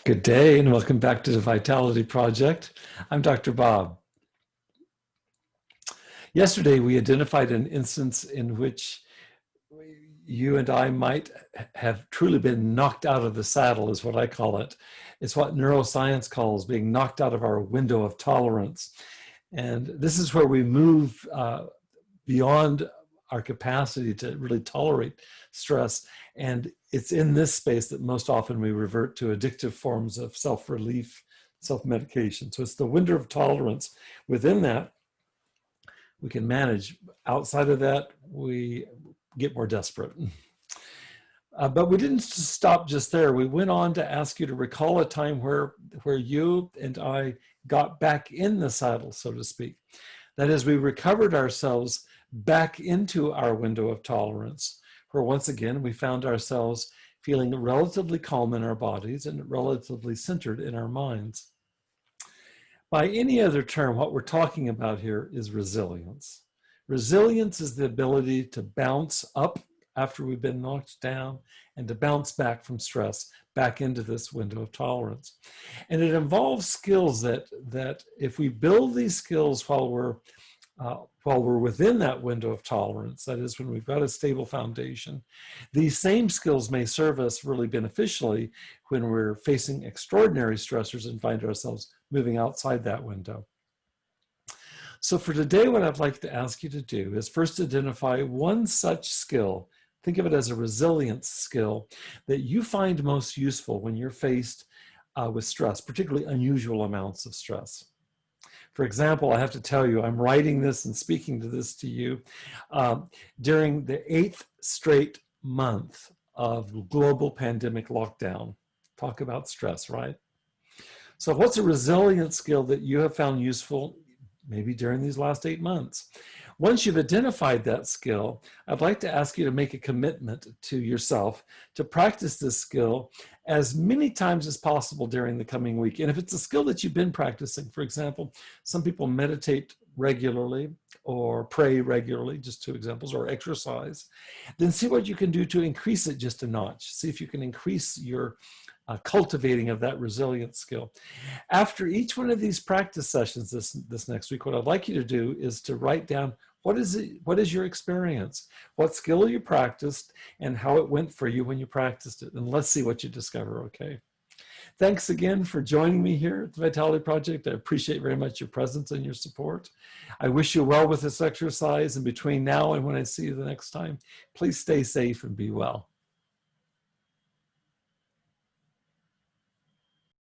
Good day and welcome back to the Vitality Project. I'm Dr. Bob. Yesterday we identified an instance in which you and I might have truly been knocked out of the saddle, is what I call it. It's what neuroscience calls being knocked out of our window of tolerance. And this is where we move beyond our capacity to really tolerate stress. And it's in this space that most often we revert to addictive forms of self-relief, self-medication. So it's the window of tolerance. Within that, we can manage. Outside of that, we get more desperate. But we didn't stop just there. We went on to ask you to recall a time where you and I got back in the saddle, so to speak. That is, we recovered ourselves back into our window of tolerance, where once again we found ourselves feeling relatively calm in our bodies and relatively centered in our minds. By any other term, what we're talking about here is resilience. Resilience is the ability to bounce up after we've been knocked down and to bounce back from stress back into this window of tolerance. And it involves skills that if we build these skills while we're within that window of tolerance, that is when we've got a stable foundation, these same skills may serve us really beneficially when we're facing extraordinary stressors and find ourselves moving outside that window. So for today, what I'd like to ask you to do is first identify one such skill. Think of it as a resilience skill that you find most useful when you're faced with stress, particularly unusual amounts of stress. For example, I have to tell you, I'm writing this and speaking to this to you during the 8th straight month of global pandemic lockdown. Talk about stress, right? So what's a resilience skill that you have found useful maybe during these last 8 months? Once you've identified that skill, I'd like to ask you to make a commitment to yourself to practice this skill as many times as possible during the coming week. And if it's a skill that you've been practicing, for example, some people meditate regularly or pray regularly, just 2 examples, or exercise, then see what you can do to increase it just a notch. See if you can increase your cultivating of that resilience skill. After each one of these practice sessions this next week, what I'd like you to do is to write down what is your experience, what skill you practiced, and how it went for you when you practiced it. And let's see what you discover, okay? Thanks again for joining me here at the Vitality Project. I appreciate very much your presence and your support. I wish you well with this exercise, and between now and when I see you the next time, please stay safe and be well.